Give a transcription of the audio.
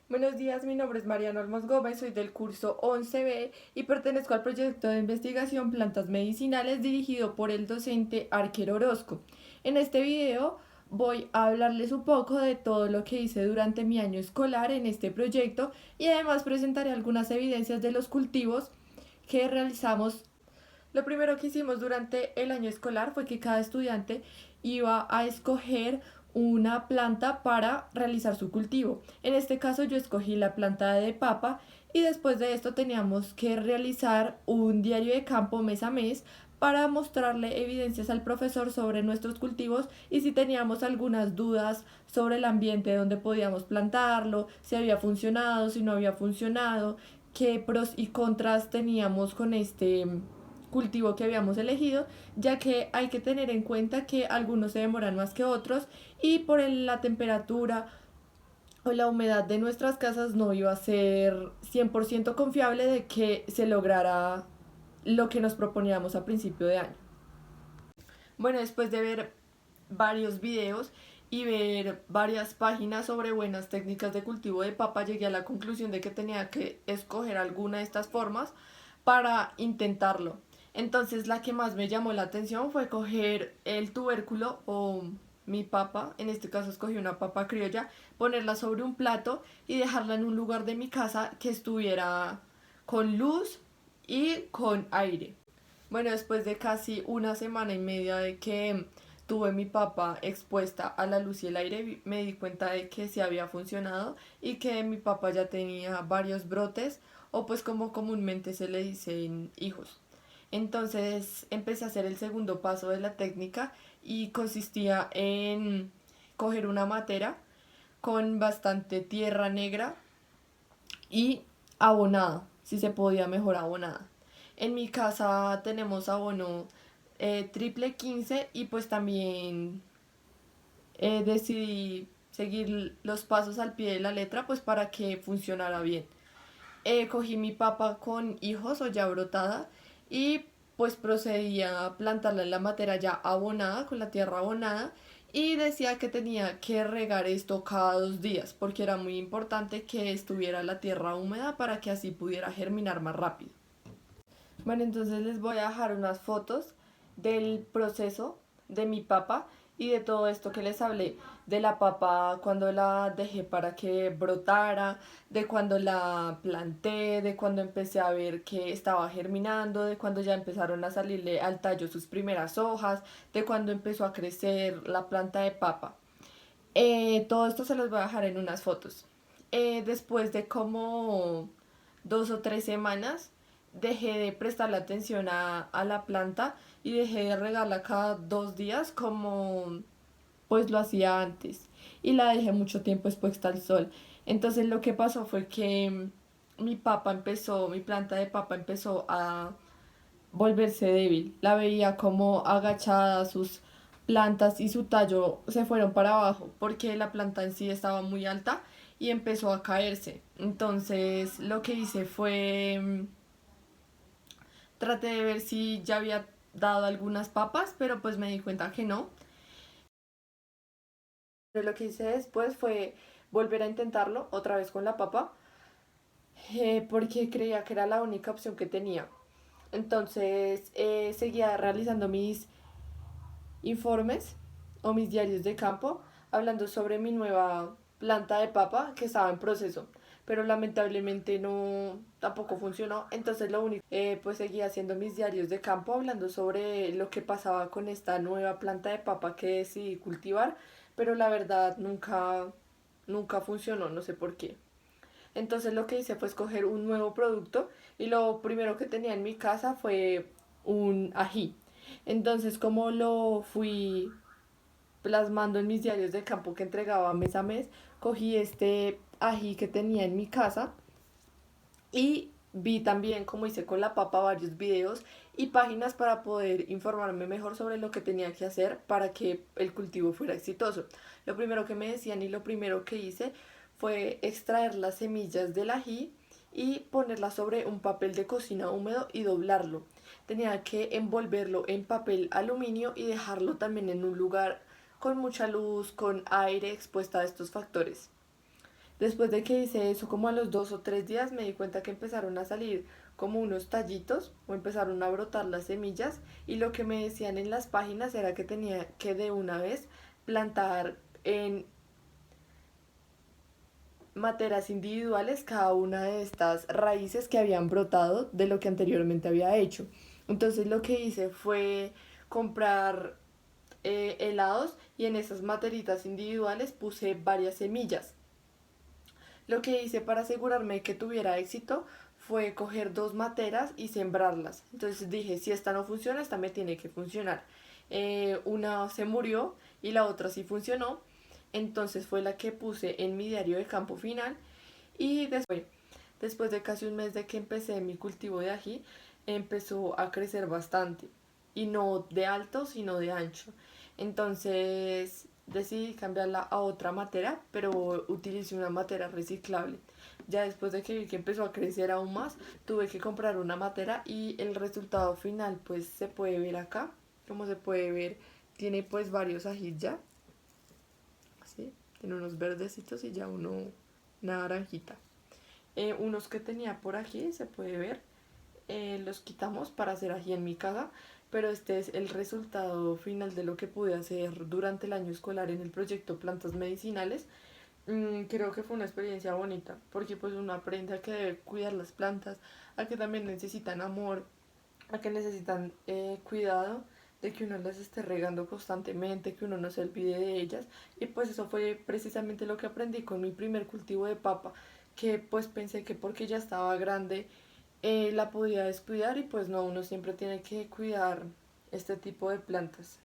Buenos días, mi nombre es Mariana Olmos Gómez, soy del curso 11B y pertenezco al proyecto de investigación Plantas Medicinales dirigido por el docente Arquer Orozco. En este video voy a hablarles un poco de todo lo que hice durante mi año escolar en este proyecto y además presentaré algunas evidencias de los cultivos que realizamos. Lo primero que hicimos durante el año escolar fue que cada estudiante iba a escoger una planta para realizar su cultivo. En este caso yo escogí la planta de papa y después de esto teníamos que realizar un diario de campo mes a mes para mostrarle evidencias al profesor sobre nuestros cultivos y si teníamos algunas dudas sobre el ambiente donde podíamos plantarlo, si había funcionado, si no había funcionado, qué pros y contras teníamos con este cultivo que habíamos elegido, ya que hay que tener en cuenta que algunos se demoran más que otros y por la temperatura o la humedad de nuestras casas no iba a ser 100% confiable de que se lograra lo que nos proponíamos a principio de año. Bueno, después de ver varios videos y ver varias páginas sobre buenas técnicas de cultivo de papa, llegué a la conclusión de que tenía que escoger alguna de estas formas para intentarlo. Entonces la que más me llamó la atención fue coger el tubérculo o mi papa, en este caso escogí una papa criolla, ponerla sobre un plato y dejarla en un lugar de mi casa que estuviera con luz y con aire. Bueno, después de casi una semana y media de que tuve mi papa expuesta a la luz y el aire, me di cuenta de que sí había funcionado y que mi papa ya tenía varios brotes o pues como comúnmente se le dicen hijos. Entonces empecé a hacer el segundo paso de la técnica y consistía en coger una matera con bastante tierra negra y abonada, si se podía mejor abonada. En mi casa tenemos abono triple 15 y pues también decidí seguir los pasos al pie de la letra pues para que funcionara bien. Cogí mi papa con hijos o ya brotada y pues procedí a plantarla en la matera ya abonada, con la tierra abonada y decía que tenía que regar esto cada 2 días porque era muy importante que estuviera la tierra húmeda para que así pudiera germinar más rápido. Bueno, entonces les voy a dejar unas fotos del proceso de mi papa y de todo esto que les hablé, de la papa cuando la dejé para que brotara, de cuando la planté, de cuando empecé a ver que estaba germinando, de cuando ya empezaron a salirle al tallo sus primeras hojas, de cuando empezó a crecer la planta de papa. Todo esto se los voy a dejar en unas fotos. Después de como 2 o 3 semanas, dejé de prestarle atención a la planta y dejé de regarla cada 2 días como pues lo hacía antes. Y la dejé mucho tiempo expuesta al sol. Entonces lo que pasó fue que mi planta de papa empezó a volverse débil. La veía como agachada, sus plantas y su tallo se fueron para abajo porque la planta en sí estaba muy alta y empezó a caerse. Entonces lo que hice fue traté de ver si ya había dado algunas papas, pero pues me di cuenta que no. Pero lo que hice después fue volver a intentarlo otra vez con la papa porque creía que era la única opción que tenía. Entonces seguía realizando mis informes o mis diarios de campo hablando sobre mi nueva planta de papa que estaba en proceso, pero lamentablemente no tampoco funcionó. Entonces lo único pues seguía haciendo mis diarios de campo hablando sobre lo que pasaba con esta nueva planta de papa que decidí cultivar, pero la verdad nunca funcionó, no sé por qué. Entonces lo que hice fue escoger un nuevo producto y lo primero que tenía en mi casa fue un ají. Entonces como lo fui plasmando en mis diarios de campo que entregaba mes a mes, cogí este ají que tenía en mi casa y vi también, como hice con la papa, varios videos y páginas para poder informarme mejor sobre lo que tenía que hacer para que el cultivo fuera exitoso. Lo primero que me decían y lo primero que hice fue extraer las semillas del ají y ponerlas sobre un papel de cocina húmedo y doblarlo. Tenía que envolverlo en papel aluminio y dejarlo también en un lugar con mucha luz, con aire expuesta a estos factores. Después de que hice eso, como a los 2 o 3 días, me di cuenta que empezaron a salir como unos tallitos o empezaron a brotar las semillas y lo que me decían en las páginas era que tenía que de una vez plantar en materas individuales cada una de estas raíces que habían brotado de lo que anteriormente había hecho. Entonces lo que hice fue comprar helados y en esas materitas individuales puse varias semillas. Lo que hice para asegurarme que tuviera éxito fue coger 2 materas y sembrarlas. Entonces dije, si esta no funciona, esta me tiene que funcionar. Una se murió y la otra sí funcionó. Entonces fue la que puse en mi diario de campo final. Y después de casi un mes de que empecé mi cultivo de ají, empezó a crecer bastante. Y no de alto, sino de ancho. Entonces decidí cambiarla a otra matera, pero utilicé una matera reciclable. Ya después de que vi que empezó a crecer aún más, tuve que comprar una matera y el resultado final pues se puede ver acá. Como se puede ver, tiene pues varios ajís ya. ¿Sí? Tiene unos verdecitos y ya una naranjita. Unos que tenía por aquí, se puede ver, los quitamos para hacer ají en mi casa, pero este es el resultado final de lo que pude hacer durante el año escolar en el proyecto Plantas Medicinales. Creo que fue una experiencia bonita, porque pues uno aprende a que debe cuidar las plantas, a que también necesitan amor, a que necesitan cuidado, de que uno las esté regando constantemente, que uno no se olvide de ellas. Y pues eso fue precisamente lo que aprendí con mi primer cultivo de papa, que pues pensé que porque ya estaba grande la podía descuidar y pues no, uno siempre tiene que cuidar este tipo de plantas.